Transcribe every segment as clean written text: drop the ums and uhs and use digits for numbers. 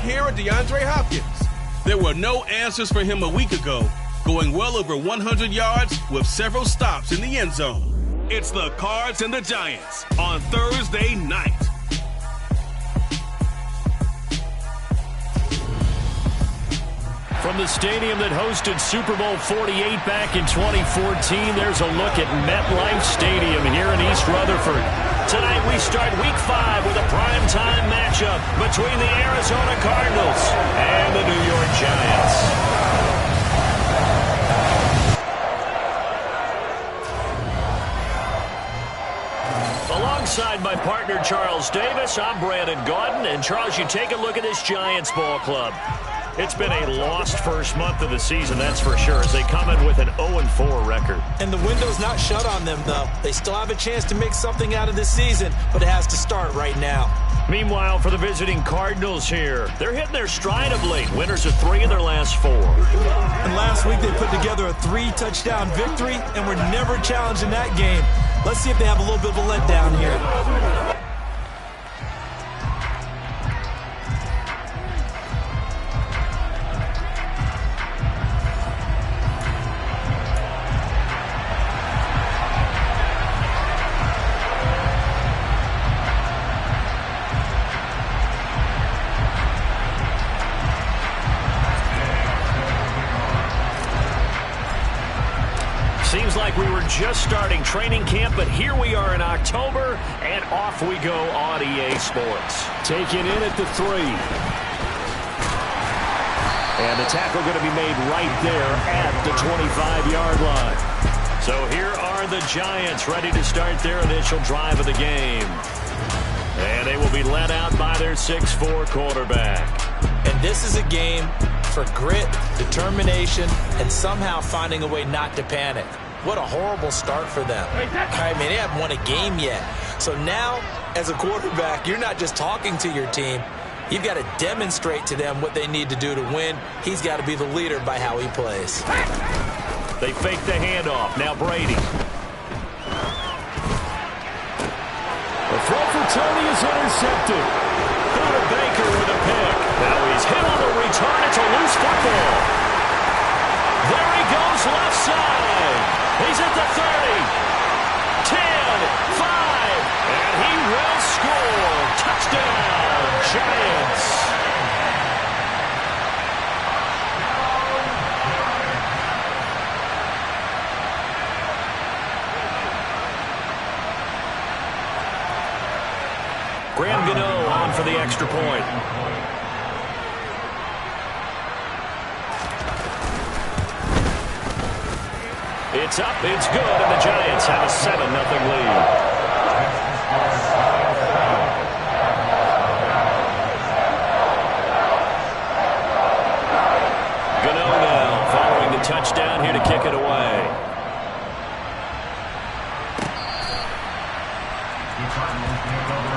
here at DeAndre Hopkins. There were no answers for him a week ago, going well over 100 yards with several stops in the end zone. It's the Cards and the Giants on Thursday night. From the stadium that hosted Super Bowl 48 back in 2014, there's a look at MetLife Stadium here in East Rutherford. Tonight we start Week 5 with a primetime matchup between the Arizona Cardinals and the New York Giants. Alongside my partner Charles Davis, I'm Brandon Gaudin. And Charles, you take a look at this Giants ball club. It's been a lost first month of the season, that's for sure, as they come in with an 0-4 record. And the window's not shut on them, though. They still have a chance to make something out of this season, but it has to start right now. Meanwhile, for the visiting Cardinals here, they're hitting their stride of late. Winners of 3 of their last 4. And last week they put together a 3-touchdown victory, and were never challenged in that game. Let's see if they have a little bit of a letdown here. Seems like we were just starting training camp, but here we are in October, and off we go on EA Sports. Taken in at the 3. And the tackle going to be made right there at the 25-yard line. So here are the Giants ready to start their initial drive of the game. And they will be led out by their 6'4 quarterback. And this is a game for grit, determination, and somehow finding a way not to panic. What a horrible start for them. I mean, they haven't won a game yet. So now, as a quarterback, you're not just talking to your team. You've got to demonstrate to them what they need to do to win. He's got to be the leader by how he plays. They fake the handoff. Now Brady. The throw for Tony is intercepted. Buda Baker with a pick. Now he's hit on the return. It's a loose football. There he goes left side. He's at the 30. 10, 5, and he will score. Touchdown, Giants. Graham Gano on for the extra point. It's up, it's good, and the Giants have a 7-0 lead. Gano now following the touchdown here to kick it away.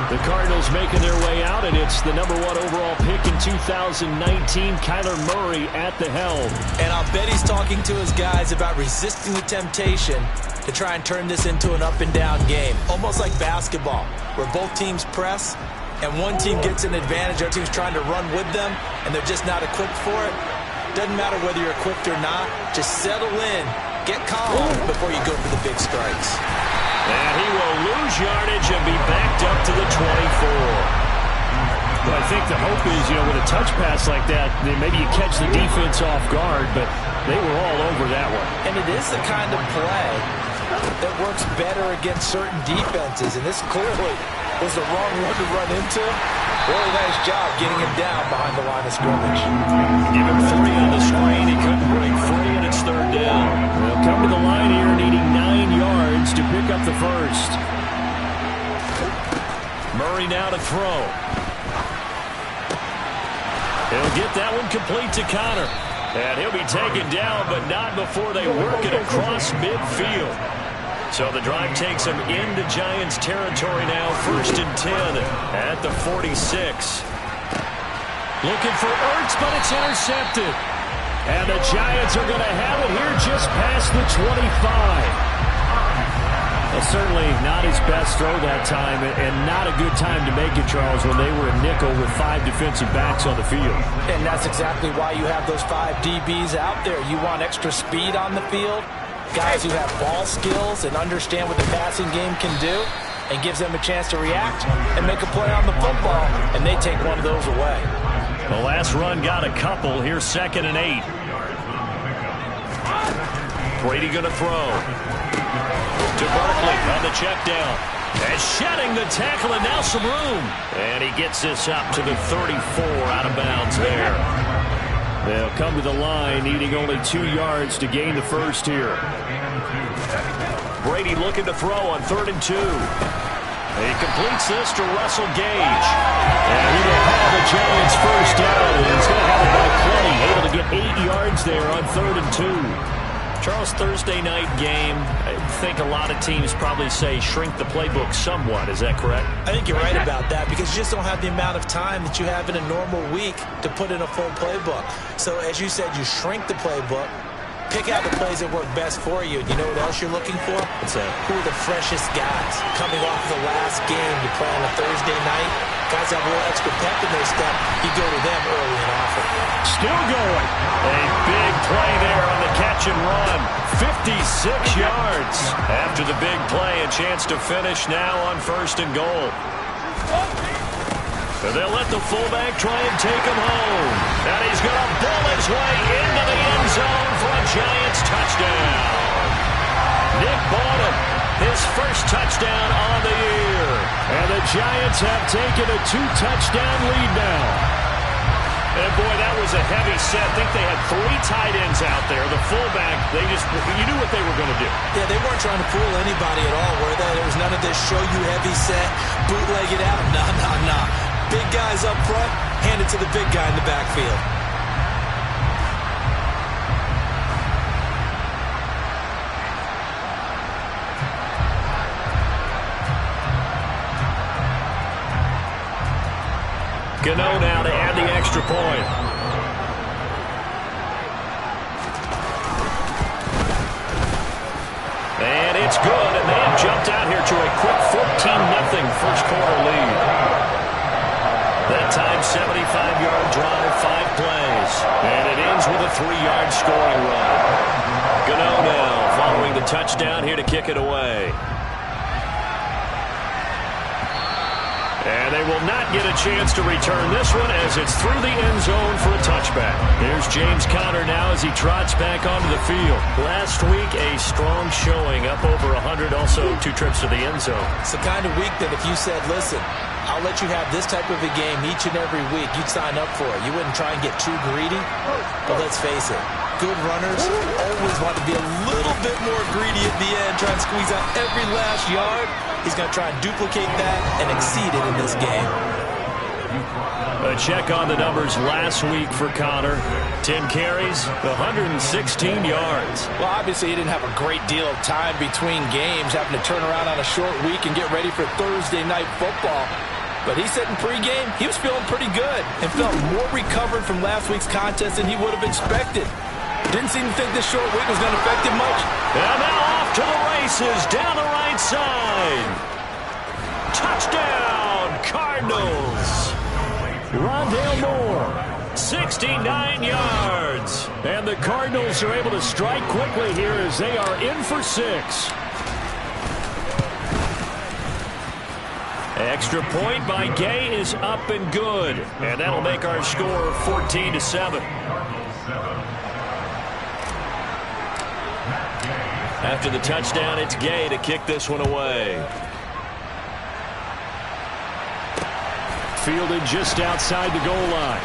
The Cardinals making their way out, and it's the #1 overall pick in 2019, Kyler Murray at the helm. And I'll bet he's talking to his guys about resisting the temptation to try and turn this into an up-and-down game, almost like basketball, where both teams press, and one team gets an advantage, other team's trying to run with them, and they're just not equipped for it. Doesn't matter whether you're equipped or not, just settle in, get calm before you go for the big strikes. And he will lose yardage and be backed up to the 24. But I think the hope is, with a touch pass like that, maybe you catch the defense off guard, but they were all over that one. And it is the kind of play that works better against certain defenses, and this clearly was the wrong one to run into. Really nice job getting him down behind the line of scrimmage. Give him 3 on the screen. He couldn't break free, and it's 3rd down. They'll come to the line here needing 9 yards to pick up the first. Murray now to throw. He'll get that one complete to Connor. And he'll be taken down, but not before they work it across midfield. So the drive takes him into Giants territory now, 1st and 10 at the 46. Looking for Ertz, but it's intercepted. And the Giants are going to have it here just past the 25. Well, certainly not his best throw that time, and not a good time to make it, Charles, when they were a nickel with 5 defensive backs on the field. And that's exactly why you have those 5 DBs out there. You want extra speed on the field, guys who have ball skills and understand what the passing game can do, and gives them a chance to react and make a play on the football, and they take one of those away. The last run got a couple. Here's 2nd and 8. Brady going to throw. To Barkley on the check down. And shedding the tackle, and now some room. And he gets this up to the 34 out of bounds there. They'll come to the line, needing only 2 yards to gain the first here. Brady looking to throw on 3rd and 2. He completes this to Russell Gage. And he will have the Giants first down. And he's going to have it by plenty, able to get 8 yards there on 3rd and 2. Charles, Thursday night game, I think a lot of teams probably say shrink the playbook somewhat. Is that correct? I think you're right about that because you just don't have the amount of time that you have in a normal week to put in a full playbook. So as you said, you shrink the playbook, pick out the plays that work best for you. You know what else you're looking for? What's that? Who are the freshest guys coming off the last game to play on a Thursday night? Guys have a little extra pep in their step. You go to them early and often. Still going. A big play there on the catch and run. 56 yards. After the big play, a chance to finish now on 1st and goal. So they'll let the fullback try and take him home. And he's going to bull his way into the end zone for a Giants touchdown. Nick Bawden, his first touchdown on the year. And the Giants have taken a 2-touchdown lead now. And boy, that was a heavy set. I think they had 3 tight ends out there. The fullback, you knew what they were going to do. Yeah, they weren't trying to fool anybody at all, were they? There was none of this show you heavy set, bootleg it out. Nah. Big guys up front, hand it to the big guy in the backfield. Gano now to add the extra point. And it's good, and they have jumped out here to a quick 14-0 first quarter lead. That time, 75-yard drive, 5 plays. And it ends with a 3-yard scoring run. Gano now following the touchdown here to kick it away. And they will not get a chance to return this one as it's through the end zone for a touchback. Here's James Conner now as he trots back onto the field. Last week, a strong showing, up over 100, also 2 trips to the end zone. It's the kind of week that if you said, listen, I'll let you have this type of a game each and every week, you'd sign up for it. You wouldn't try and get too greedy, but let's face it, good runners always want to be a little bit more greedy at the end, try and squeeze out every last yard. He's going to try and duplicate that and exceed it in this game. A check on the numbers last week for Conner. 10 carries, 116 yards. Well, obviously, he didn't have a great deal of time between games, having to turn around on a short week and get ready for Thursday night football. But he said in pregame, he was feeling pretty good and felt more recovered from last week's contest than he would have expected. Didn't seem to think this short week was going to affect him much. And now off to the races down the right side. Touchdown, Cardinals. Rondale Moore, 69 yards. And the Cardinals are able to strike quickly here as they are in for 6. Extra point by Gay is up and good. And that'll make our score 14-7. After the touchdown, it's Gay to kick this one away. Fielded just outside the goal line.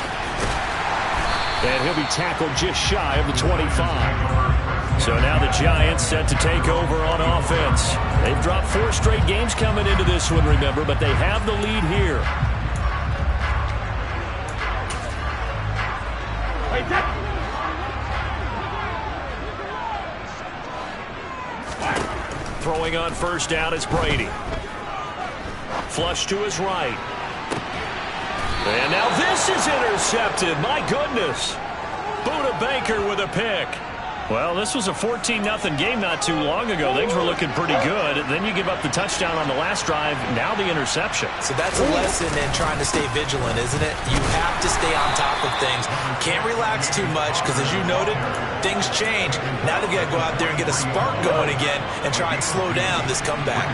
And he'll be tackled just shy of the 25. So now the Giants set to take over on offense. They've dropped 4 straight games coming into this one, remember, but they have the lead here. Throwing on first down is Brady. Flush to his right. And now this is intercepted. My goodness. Buda Baker with a pick. Well, this was a 14-0 game not too long ago. Things were looking pretty good. Then you give up the touchdown on the last drive, now the interception. So that's a lesson in trying to stay vigilant, isn't it? You have to stay on top of things. Can't relax too much because, as you noted, things change. Now they've got to go out there and get a spark going again and try and slow down this comeback.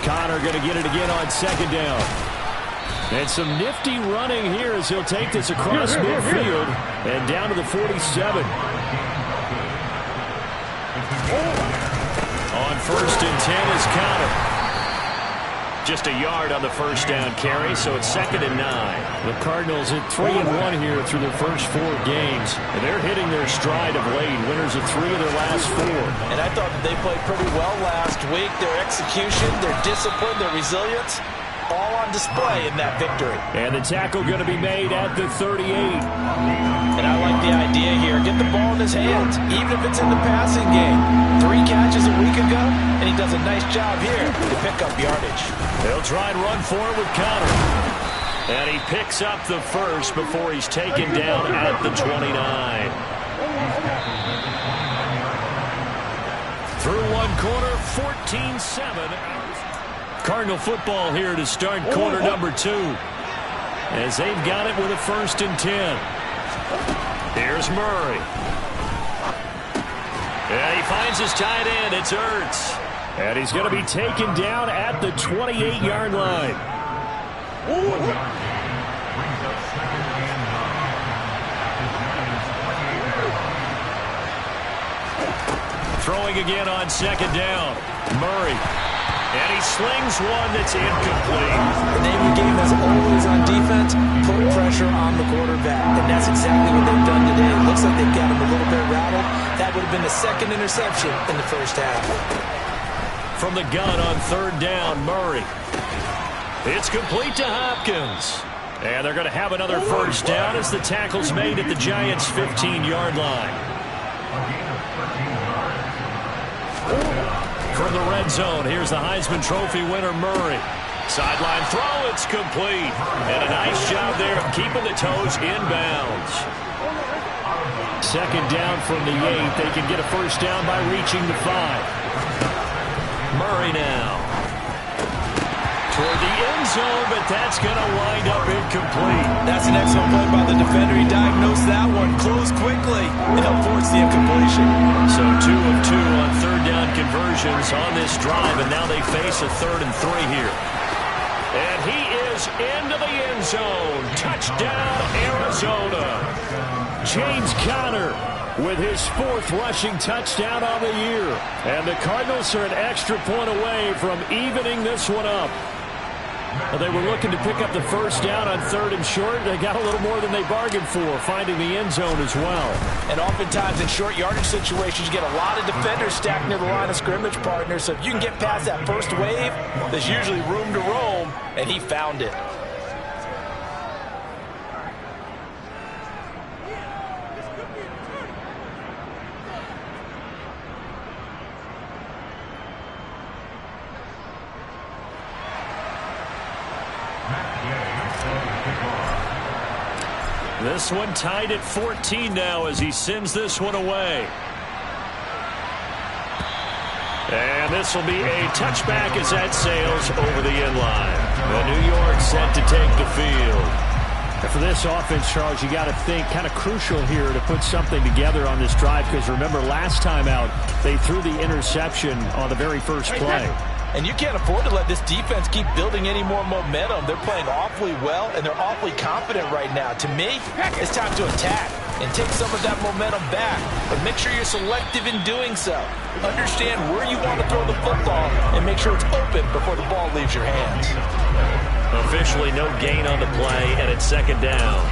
Connor going to get it again on second down. And some nifty running here as he'll take this across midfield and down to the 47. On 1st and 10 is Connor. Just a yard on the first down carry, so it's 2nd and 9. The Cardinals at 3-1 here through their first 4 games. And they're hitting their stride of late, winners of 3 of their last 4. And I thought that they played pretty well last week. Their execution, their discipline, their resilience, all on display in that victory. And the tackle going to be made at the 38. And I like the idea here. Get the ball in his hands, even if it's in the passing game. 3 catches a week ago, and he does a nice job here to pick up yardage. They'll try and run for it with Connor. And he picks up the first before he's taken down at the 29. Through one quarter, 14-7. Cardinal football here to start quarter number 2. As they've got it with a 1st and 10. Here's Murray. And he finds his tight end. It's Ertz. And he's going to be taken down at the 28-yard line. Throwing again on 2nd down. Murray. And he slings one that's incomplete. The name of the game, as always on defense, put pressure on the quarterback. And that's exactly what they've done today. It looks like they've got him a little bit rattled. That would have been the 2nd interception in the first half. From the gun on 3rd down, Murray. It's complete to Hopkins. And they're going to have another first down as the tackle's made at the Giants' 15-yard line. From the red zone, here's the Heisman Trophy winner, Murray. Sideline throw, it's complete. And a nice job there of keeping the toes inbounds. 2nd down from the 8. They can get a first down by reaching the 5. Murray now. Toward the end zone, but that's going to wind up incomplete. That's an excellent play by the defender. He diagnosed that one, closed quickly, and he'll force the incompletion. So 2 of 2 on 3rd down conversions on this drive, and now they face a 3rd and 3 here. And he is into the end zone. Touchdown, Arizona. James Conner with his 4th rushing touchdown on the year. And the Cardinals are an extra point away from evening this one up. Well, they were looking to pick up the first down on 3rd and short. They got a little more than they bargained for, finding the end zone as well. And oftentimes in short yardage situations, you get a lot of defenders stacked near the line of scrimmage partners. So if you can get past that first wave, there's usually room to roam, and he found it. This one tied at 14 now as he sends this one away. And this will be a touchback as that sails over the end line. The New York set to take the field. And for this offense, Charles, you got to think kind of crucial here to put something together on this drive, because remember last time out they threw the interception on the very first play. And you can't afford to let this defense keep building any more momentum. They're playing awfully well, and they're awfully confident right now. To me, it's time to attack and take some of that momentum back. But make sure you're selective in doing so. Understand where you want to throw the football and make sure it's open before the ball leaves your hands. Officially no gain on the play, and it's 2nd down.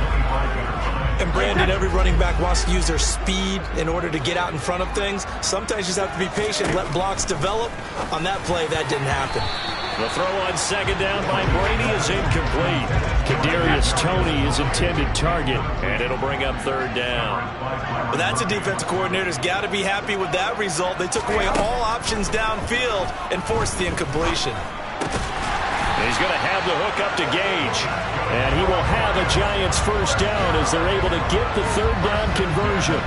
And Brandon, every running back wants to use their speed in order to get out in front of things. Sometimes you just have to be patient, let blocks develop. On that play, that didn't happen. The throw on 2nd down by Brady is incomplete. Kadarius Toney is intended target, and it'll bring up 3rd down. Well, that's a defensive coordinator's got to be happy with that result. They took away all options downfield and forced the incompletion. He's going to have the hook up to Gage. And he will have a Giants first down as they're able to get the third down conversion.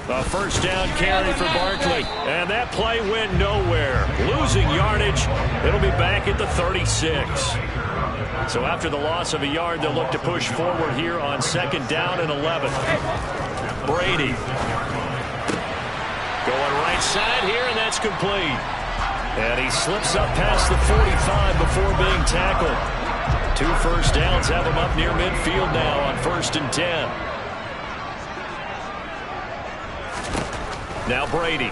A first down carry for Barkley. And that play went nowhere. Losing yardage. It'll be back at the 36. So after the loss of a yard, they'll look to push forward here on second down and 11. Brady. Going right side here, and that's complete. And he slips up past the 45 before being tackled. 2 first downs have him up near midfield now on 1st and 10. Now Brady.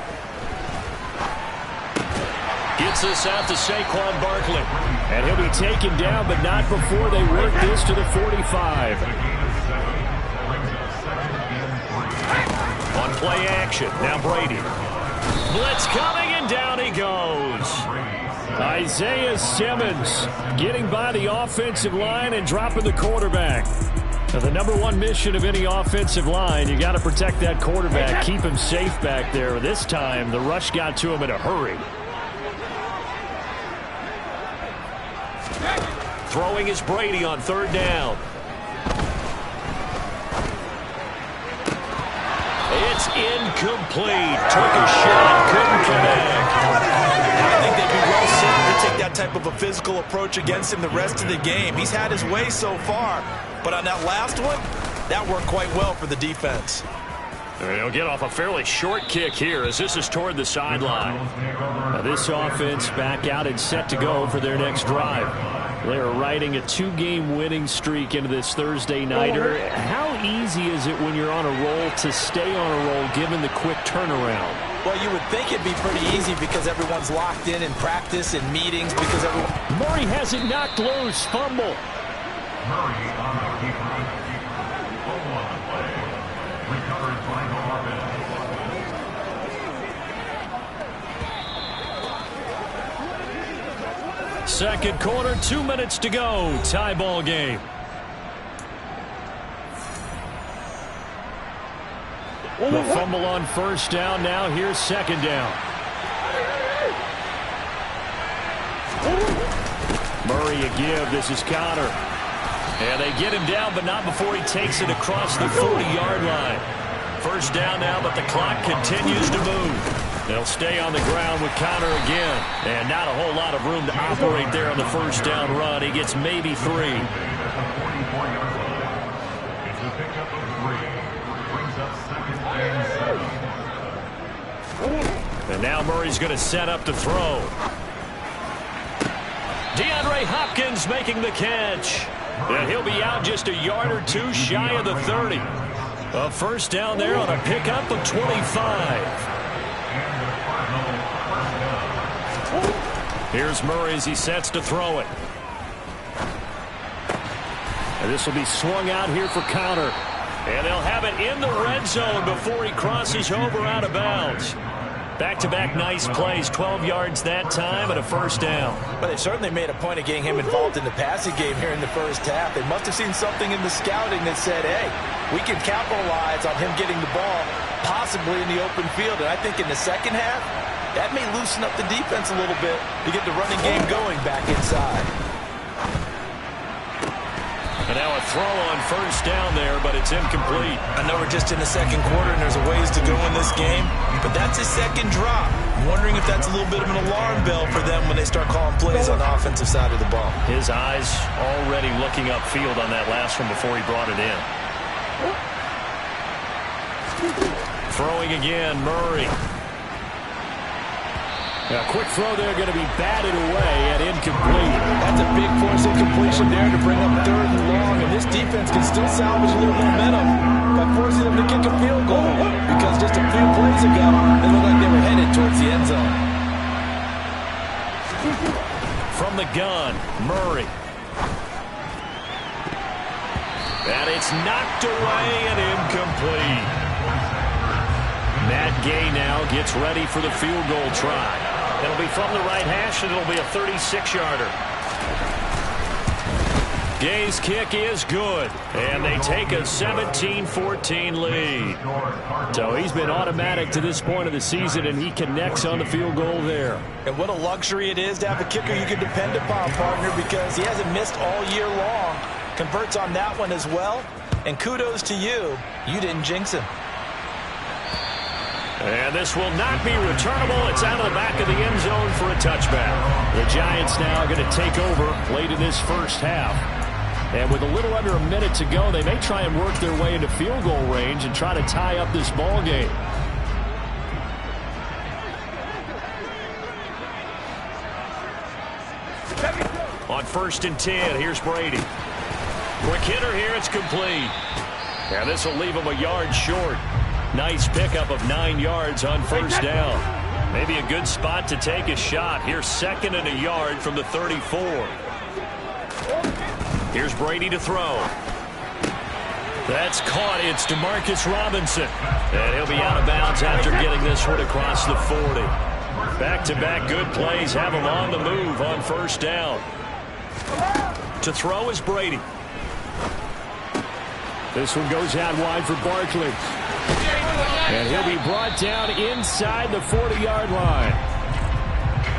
Gets this out to Saquon Barkley. And he'll be taken down, but not before they work this to the 45. On play action, now Brady. Blitz coming, and down he goes. Isaiah Simmons getting by the offensive line and dropping the quarterback. Now, the number one mission of any offensive line, you got to protect that quarterback, keep him safe back there. This time, the rush got to him in a hurry. Throwing is Brady on 3rd down. It's incomplete. Took a shot, couldn't connect. I think they'd be well suited to take that type of a physical approach against him the rest of the game. He's had his way so far, but on that last one, that worked quite well for the defense. They'll get off a fairly short kick here as this is toward the sideline. Now this offense back out and set to go for their next drive. They're riding a 2-game winning streak into this Thursday nighter. How easy is it when you're on a roll to stay on a roll given the quick turnaround? Well, you would think it'd be pretty easy because everyone's locked in practice and meetings because everyone... Murray has it knocked loose. Fumble. Murray on the keeper. Fumble on the play. Recovered by Norman. Second quarter, 2 minutes to go. Tie ball game. The fumble on first down. Now here's second down. Murray a give. This is Connor. And they get him down, but not before he takes it across the 40-yard line. First down now, but the clock continues to move. They'll stay on the ground with Connor again. And not a whole lot of room to operate there on the first down run. He gets maybe 3. And now Murray's going to set up to throw. DeAndre Hopkins making the catch. And he'll be out just a yard or 2 shy of the 30. A first down there on a pickup of 25. Here's Murray as he sets to throw it. And this will be swung out here for Connor. And they'll have it in the red zone before he crosses over out of bounds. Back-to-back nice plays, 12 yards that time and a first down. But they certainly made a point of getting him involved in the passing game here in the first half. They must have seen something in the scouting that said, hey, we can capitalize on him getting the ball possibly in the open field. And I think in the second half, that may loosen up the defense a little bit to get the running game going back inside. And now a throw on first down there, but it's incomplete. I know we're just in the second quarter and there's a ways to go in this game, but that's his second drop. I'm wondering if that's a little bit of an alarm bell for them when they start calling plays on the offensive side of the ball. His eyes already looking upfield on that last one before he brought it in. Throwing again, Murray. A quick throw there going to be batted away and incomplete. That's a big force incompletion there to bring up 3rd and long, and this defense can still salvage a little momentum by forcing them to kick a field goal because just a few plays ago, they looked like they were headed towards the end zone. From the gun, Murray. And it's knocked away and incomplete. Matt Gay now gets ready for the field goal try. It'll be from the right hash, and it'll be a 36-yarder. Gay's kick is good, and they take a 17-14 lead. So he's been automatic to this point of the season, and he connects on the field goal there. And what a luxury it is to have a kicker you can depend upon, partner, because he hasn't missed all year long. Converts on that one as well, and kudos to you. You didn't jinx him. And this will not be returnable. It's out of the back of the end zone for a touchback. The Giants now are going to take over late in this first half. And with a little under a minute to go, they may try and work their way into field goal range and try to tie up this ball game. On 1st and 10, here's Brady. Quick hitter here, it's complete. And this will leave him a yard short. Nice pickup of 9 yards on 1st down. Maybe a good spot to take a shot. Here's 2nd and a yard from the 34. Here's Brady to throw. That's caught. It's Demarcus Robinson. And he'll be out of bounds after getting this one across the 40. Back-to-back good plays have him on the move on 1st down. To throw is Brady. This one goes out wide for Barkley. And he'll be brought down inside the 40-yard line.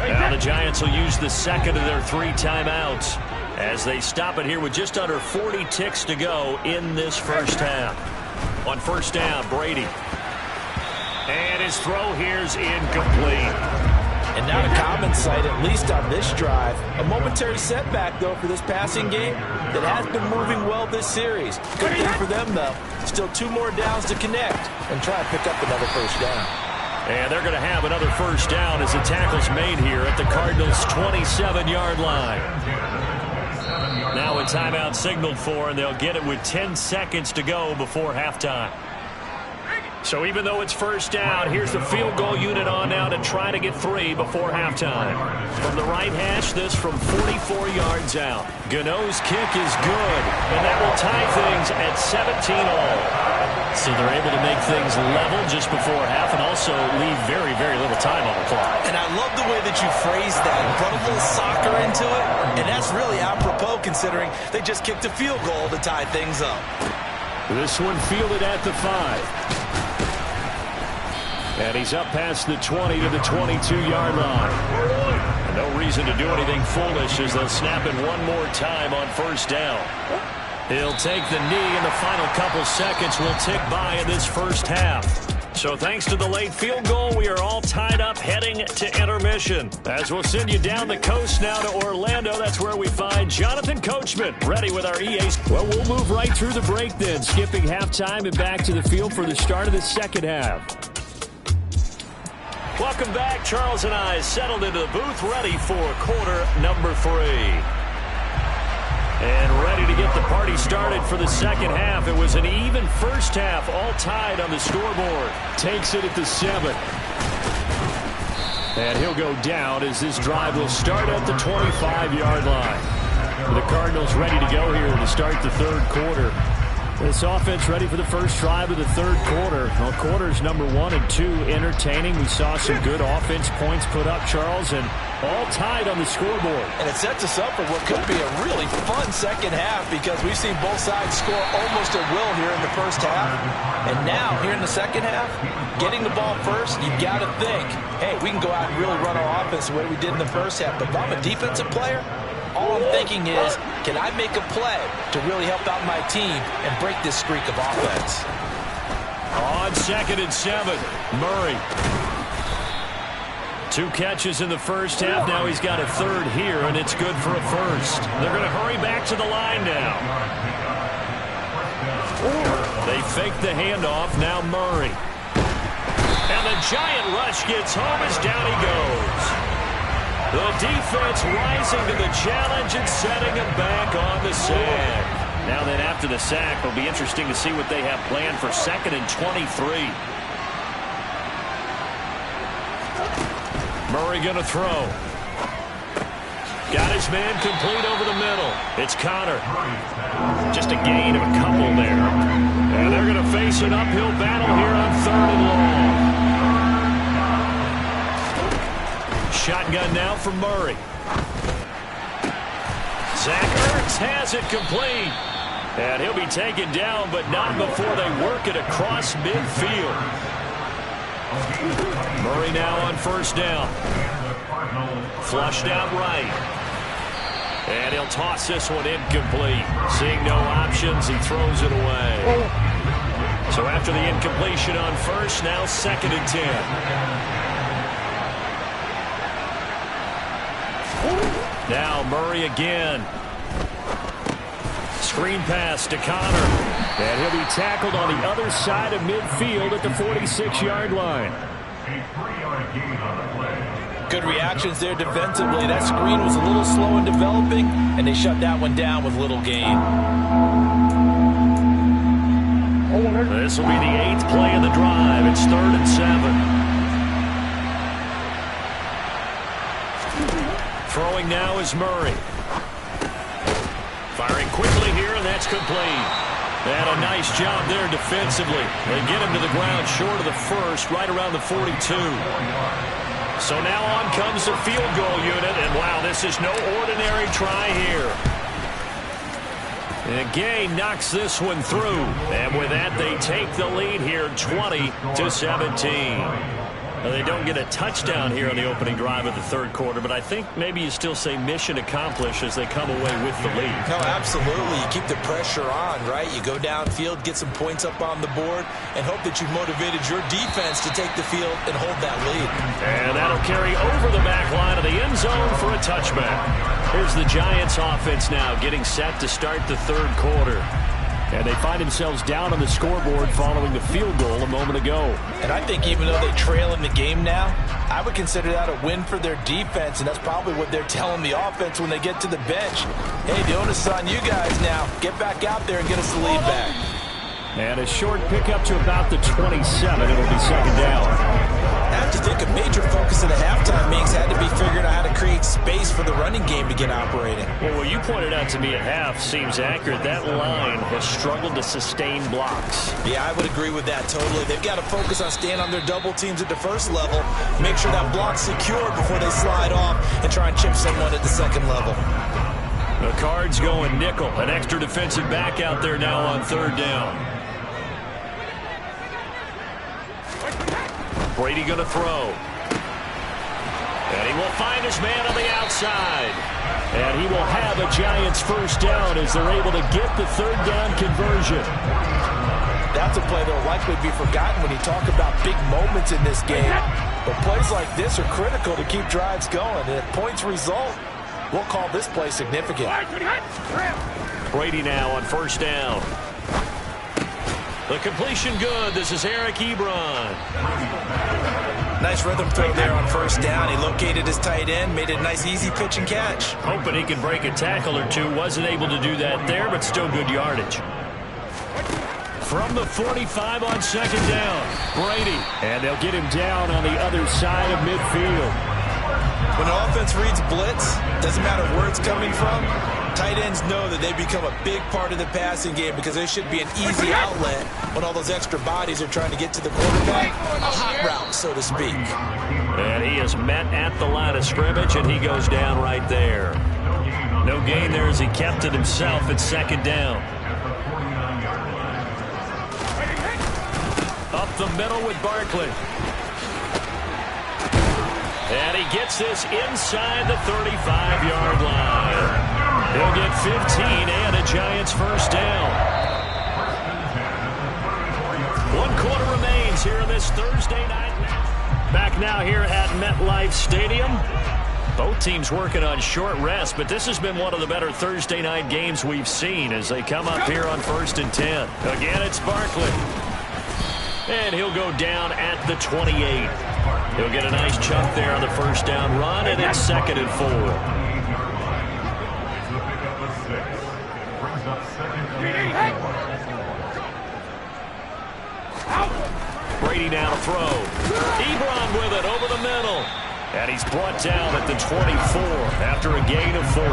Now the Giants will use the 2nd of their 3 timeouts as they stop it here with just under 40 ticks to go in this first half. On 1st down, Brady. And his throw here's incomplete. And not a common sight, at least on this drive. A momentary setback, though, for this passing game that has been moving well this series. Good thing for them, though. Still 2 more downs to connect and try to pick up another 1st down. And they're going to have another 1st down as the tackle's made here at the Cardinals' 27-yard line. Now a timeout signaled for, and they'll get it with 10 seconds to go before halftime. So even though it's 1st down, here's the field goal unit on now to try to get 3 before halftime. From the right hash, this from 44 yards out. Gano's kick is good, and that will tie things at 17-all. So they're able to make things level just before half and also leave very, very little time on the clock. And I love the way that you phrased that. Brought a little soccer into it, and that's really apropos considering they just kicked a field goal to tie things up. This one fielded at the 5. And he's up past the 20 to the 22-yard line. And no reason to do anything foolish as they'll snap it one more time on 1st down. He'll take the knee, and the final couple seconds will tick by in this first half. So thanks to the late field goal, we are all tied up heading to intermission. As we'll send you down the coast now to Orlando, that's where we find Jonathan Coachman ready with our EAs. Well, we'll move right through the break then, skipping halftime and back to the field for the start of the second half. Welcome back. Charles and I settled into the booth ready for quarter number 3. And ready to get the party started for the second half. It was an even first half, all tied on the scoreboard. Takes it at the 7. And he'll go down as this drive will start at the 25-yard line. The Cardinals ready to go here to start the 3rd quarter. This offense ready for the first drive of the 3rd quarter. Well, quarters number 1 and 2 entertaining. We saw some good offense points put up, Charles, and all tied on the scoreboard. And it sets us up for what could be a really fun second half because we've seen both sides score almost at will here in the first half. And now, here in the second half, getting the ball first, you've got to think, hey, we can go out and really run our offense the way we did in the first half. But if I'm a defensive player, all I'm thinking is, can I make a play to really help out my team and break this streak of offense? On 2nd and 7, Murray. 2 catches in the first half. Now he's got a 3rd here, and it's good for a 1st. They're going to hurry back to the line now. They fake the handoff. Now Murray. And the giant rush gets home as down he goes. The defense rising to the challenge and setting him back on the sack. Now then, after the sack, it'll be interesting to see what they have planned for 2nd and 23. Murray going to throw. Got his man complete over the middle. It's Connor. Just a gain of a couple there. And they're going to face an uphill battle here on 3rd and long. Shotgun now for Murray. Zach Ertz has it complete. And he'll be taken down, but not before they work it across midfield. Murray now on first down. Flushed out right. And he'll toss this one incomplete. Seeing no options, he throws it away. So after the incompletion on first, now 2nd and 10. Now Murray again. Screen pass to Connor. And he'll be tackled on the other side of midfield at the 46-yard line. Good reactions there defensively. That screen was a little slow in developing, and they shut that one down with little gain. This will be the 8th play of the drive. It's 3rd and 7. Throwing now is Murray. Firing quickly here, and that's complete. They had a nice job there defensively. They get him to the ground short of the first, right around the 42. So now on comes the field goal unit, and wow, this is no ordinary try here. And Gay knocks this one through, and with that they take the lead here 20-17. Now, they don't get a touchdown here on the opening drive of the 3rd quarter, but I think maybe you still say mission accomplished as they come away with the lead. No, absolutely. You keep the pressure on, right? You go downfield, get some points up on the board, and hope that you've motivated your defense to take the field and hold that lead. And that'll carry over the back line of the end zone for a touchback. Here's the Giants offense now getting set to start the 3rd quarter. And they find themselves down on the scoreboard following the field goal a moment ago. And I think even though they trail in the game now, I would consider that a win for their defense, and that's probably what they're telling the offense when they get to the bench. Hey, the onus is on you guys now. Get back out there and get us the lead back. And a short pickup to about the 27. It'll be 2nd down. I have to think a major focus of the halftime meetings had to be figuring out how to create space for the running game to get operating. Well, what you pointed out to me at half seems accurate. That line has struggled to sustain blocks. Yeah, I would agree with that totally. They've got to focus on staying on their double teams at the first level, make sure that block's secure before they slide off and try and chip someone at the 2nd level. The Cards going nickel. An extra defensive back out there now on 3rd down. Brady going to throw. And he will find his man on the outside. And he will have a Giants first down as they're able to get the 3rd down conversion. That's a play that will likely be forgotten when you talk about big moments in this game. But plays like this are critical to keep drives going. And if points result, we'll call this play significant. Brady now on first down. The completion good. This is Eric Ebron. Nice rhythm throw there on first down. He located his tight end, made it a nice easy pitch and catch. Hoping he can break a tackle or two. Wasn't able to do that there, but still good yardage. From the 45 on 2nd down, Brady. And they'll get him down on the other side of midfield. When the offense reads blitz, doesn't matter where it's coming from, tight ends know that they become a big part of the passing game because there should be an easy outlet when all those extra bodies are trying to get to the quarterback. A hot route, so to speak. And he is met at the line of scrimmage, and he goes down right there. No gain there as he kept it himself at 2nd down. Up the middle with Barkley. And he gets this inside the 35-yard line. He'll get 15 and a Giants first down. 1 quarter remains here in this Thursday night match. Back now here at MetLife Stadium. Both teams working on short rest, but this has been one of the better Thursday night games we've seen as they come up here on 1st and 10. Again, it's Barkley. And he'll go down at the 28. He'll get a nice chunk there on the first down run, and it's 2nd and 4. Brady now to throw. Ebron with it over the middle. And he's brought down at the 24 after a gain of 4.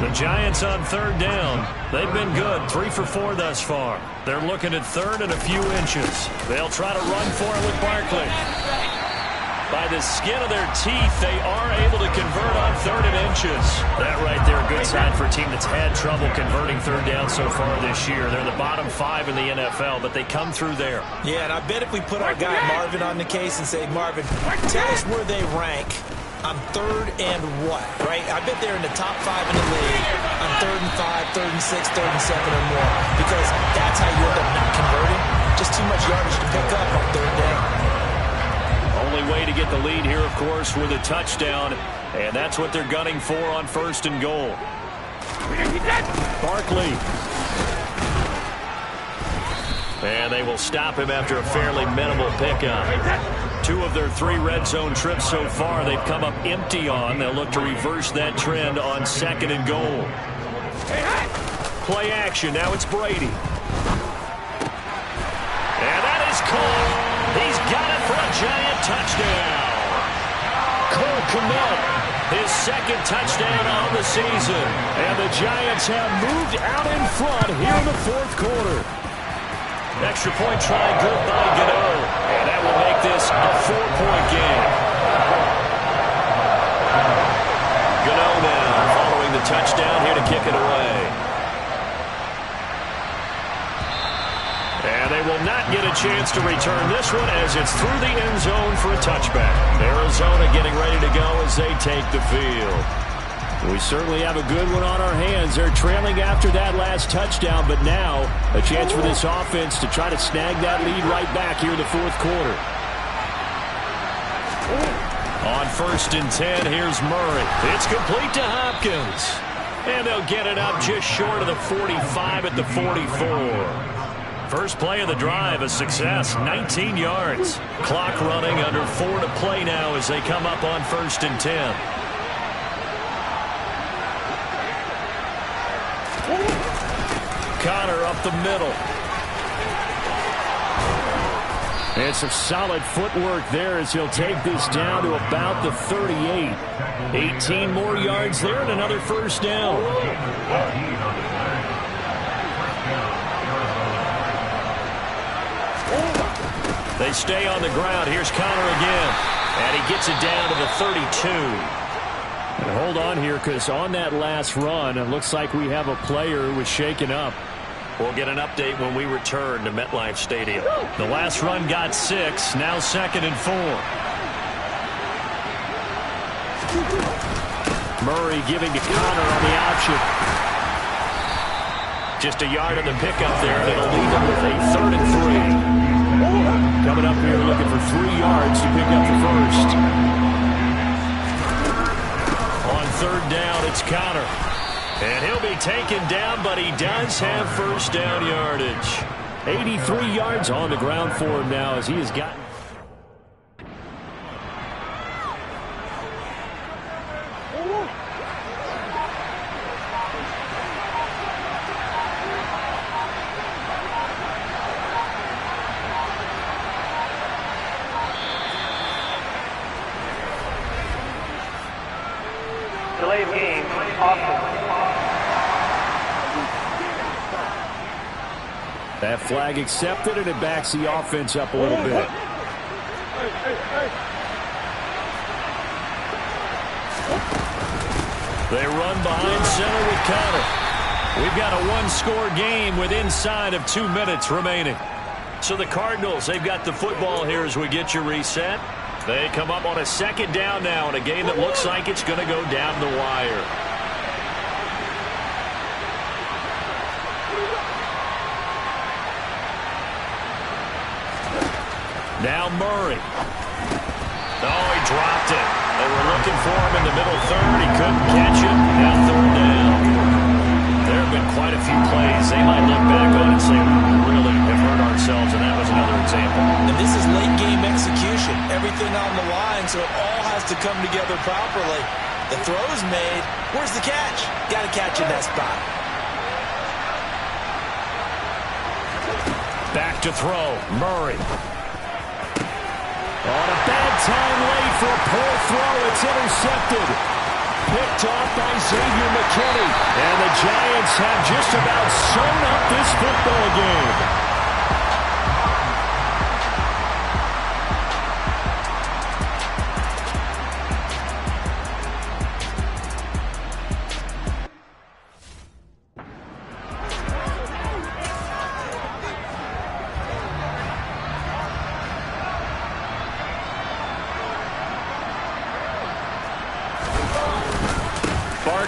The Giants on 3rd down. They've been good, 3 for 4 thus far. They're looking at 3rd and a few inches. They'll try to run for it with Barkley. By the skin of their teeth, they are able to convert on 3rd and inches. That right there, a good sign for a team that's had trouble converting 3rd down so far this year. They're the bottom 5 in the NFL, but they come through there. Yeah, and I bet if we put our guy Marvin on the case and say, Marvin, tell us where they rank on 3rd and what, right? I bet they're in the top 5 in the league on 3rd and 5, 3rd and 6, 3rd and 7 or more, because that's how you end up not converting. Just too much yardage to pick up on 3rd down. Only way to get the lead here, of course, with a touchdown, and that's what they're gunning for on 1st and goal. Barkley. And they will stop him after a fairly minimal pickup. 2 of their 3 red zone trips so far they've come up empty on. They'll look to reverse that trend on 2nd and goal. Play action. Now it's Brady. And that is caught. He's got it for a Giant touchdown. Cole Kmet, his 2nd touchdown on the season. And the Giants have moved out in front here in the 4th quarter. Extra point try good by Gano. And that will make this a 4-point game. Gano now following the touchdown here to kick it away. And they will not get a chance to return this one as it's through the end zone for a touchback. Arizona getting ready to go as they take the field. We certainly have a good one on our hands. They're trailing after that last touchdown, but now a chance for this offense to try to snag that lead right back here in the 4th quarter. On 1st and 10, here's Murray. It's complete to Hopkins. And they'll get it up just short of the 45 at the 44. First play of the drive, a success, 19 yards. Clock running, under 4 to play now as they come up on 1st and 10. Connor up the middle. And some solid footwork there as he'll take this down to about the 38. 18 more yards there and another 1st down. They stay on the ground. Here's Connor again. And he gets it down to the 32. And hold on here, because on that last run, it looks like we have a player who was shaken up. We'll get an update when we return to MetLife Stadium. The last run got 6. Now 2nd and 4. Murray giving to Connor on the option. Just a yard on the pickup there. That'll leave them with a 3rd and 3. Coming up here looking for 3 yards to pick up the 1st. On 3rd down, it's Connor. And he'll be taken down, but he does have 1st down yardage. 83 yards on the ground for him now as he has gotten. Delay of game, Austin. That flag accepted, and it backs the offense up a little bit. They run behind center with Connor. We've got a 1-score game with inside of 2 minutes remaining. So the Cardinals, they've got the football here as we get you reset. They come up on a 2nd down now in a game that looks like it's going to go down the wire. Now Murray. Oh, he dropped it. They were looking for him in the middle 3rd. He couldn't catch it. Now 3rd down. There have been quite a few plays. They might look back on and say, we really have hurt ourselves, and that was another example. And this is late game execution. Everything on the line, so it all has to come together properly. The throw's made. Where's the catch? Got to catch in that spot. Back to throw. Murray. On a bad time late for a poor throw. It's intercepted. Picked off by Xavier McKinney. And the Giants have just about sewn up this football game.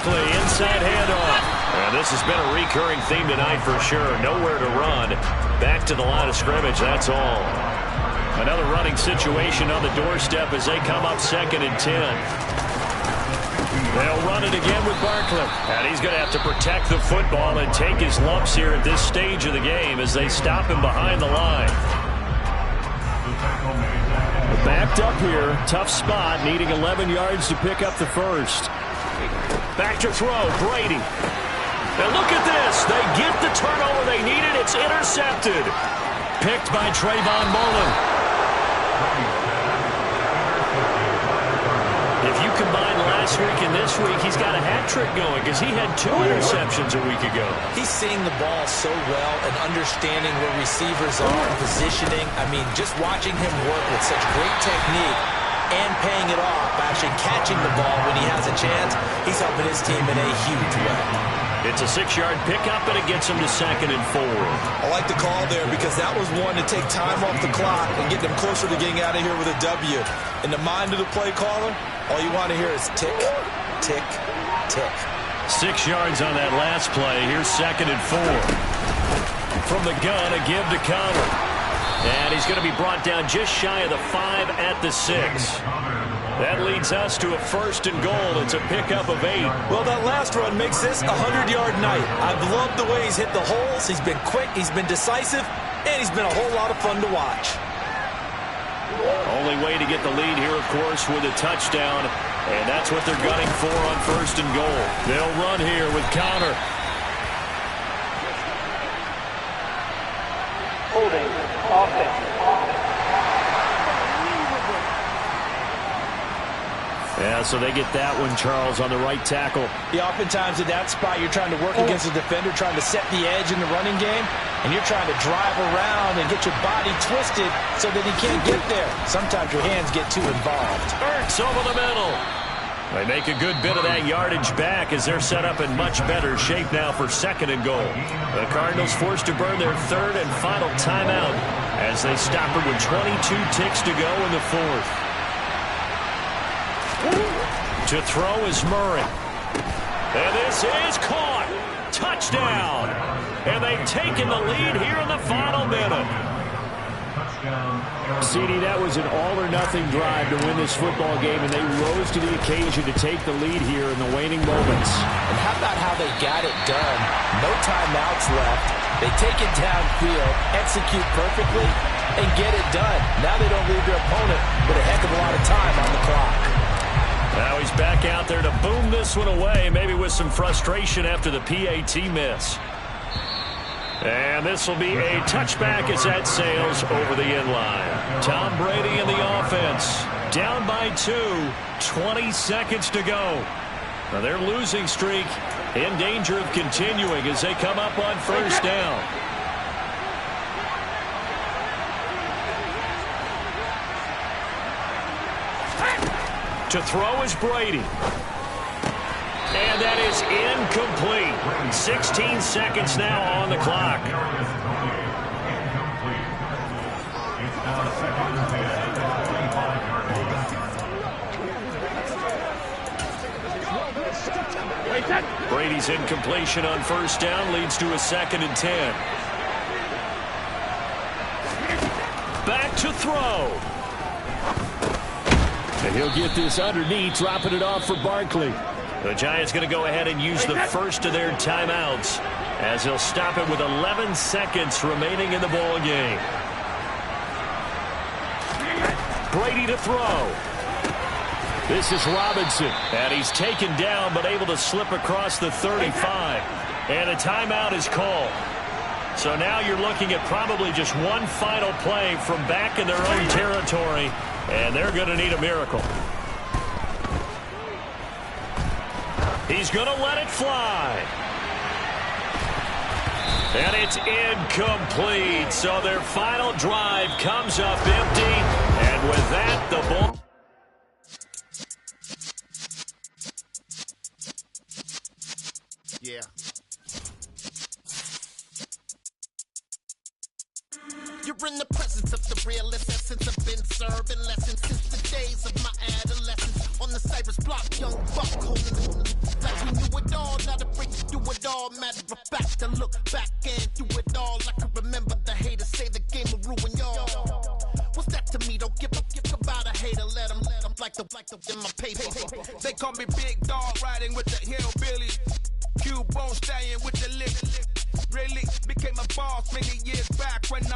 Barkley, inside handoff. And this has been a recurring theme tonight for sure. Nowhere to run. Back to the line of scrimmage, that's all. Another running situation on the doorstep as they come up 2nd and 10. They'll run it again with Barkley. And he's going to have to protect the football and take his lumps here at this stage of the game as they stop him behind the line. Backed up here. Tough spot. Needing 11 yards to pick up the first. Back to throw. Brady. And look at this. They get the turnover they needed. It's intercepted. Picked by Trayvon Mullen. If you combine last week and this week, he's got a hat trick going because he had 2 interceptions a week ago. He's seeing the ball so well and understanding where receivers are and positioning. I mean, just watching him work with such great technique and paying it off, actually catching the ball when he has a chance, he's helping his team in a huge way. It's a 6-yard pickup, and it gets him to 2nd and 4. I like the call there because that was one to take time off the clock and get them closer to getting out of here with a W. In the mind of the play caller, all you want to hear is tick, tick, tick. 6 yards on that last play. Here's 2nd and 4. From the gun, a give to Conner. And he's going to be brought down just shy of the 5 at the 6. That leads us to a 1st and goal. It's a pickup of 8. Well, that last run makes this a 100-yard night. I've loved the way he's hit the holes. He's been quick, he's been decisive, and he's been a whole lot of fun to watch. Only way to get the lead here, of course, with a touchdown. And that's what they're gunning for on 1st and goal. They'll run here with Conner. Holding. Offense. Yeah, so they get that one, Charles, on the right tackle. Yeah, oftentimes in that spot, you're trying to work against a defender, trying to set the edge in the running game, and you're trying to drive around and get your body twisted so that he can't get there. Sometimes your hands get too involved. Ertz over the middle. They make a good bit of that yardage back as they're set up in much better shape now for 2nd and goal. The Cardinals forced to burn their 3rd and final timeout as they stop it with 22 ticks to go in the 4th. To throw is Murray. And this is caught. Touchdown. And they've taken the lead here in the final minute. CD, that was an all-or-nothing drive to win this football game, and they rose to the occasion to take the lead here in the waning moments. And how about how they got it done? No timeouts left. They take it downfield, execute perfectly, and get it done. Now they don't leave their opponent with a heck of a lot of time on the clock. Now he's back out there to boom this one away, maybe with some frustration after the PAT miss. And this will be a touchback as that sails over the inline. Tom Brady in the offense. Down by 2. 20 seconds to go. Now their losing streak in danger of continuing as they come up on 1st down. To throw is Brady. And that is incomplete. 16 seconds now on the clock. Brady's incompletion on 1st down leads to a 2nd and 10. Back to throw. And he'll get this underneath, dropping it off for Barkley. The Giants going to go ahead and use the first of their timeouts as he'll stop it with 11 seconds remaining in the ball game. Brady to throw. This is Robinson, and he's taken down but able to slip across the 35. And a timeout is called. So now you're looking at probably just one final play from back in their own territory, and they're going to need a miracle. He's going to let it fly. And it's incomplete. So their final drive comes up empty. And with that, the ball. Yeah. You're in the presence of the realest essence. I've been serving lessons since the days of my adolescence. On the Cypress block, young buck holding like we knew it all. Not afraid to do it all. Matter of fact, to look back and do it all. I can remember the haters say the game will ruin y'all. What's that to me? Don't give a fuck about a hater. Let them like the in my paper. They call me Big Dog, riding with the hillbillies. Cube bone stallion with the lip. Really became a boss many years back when I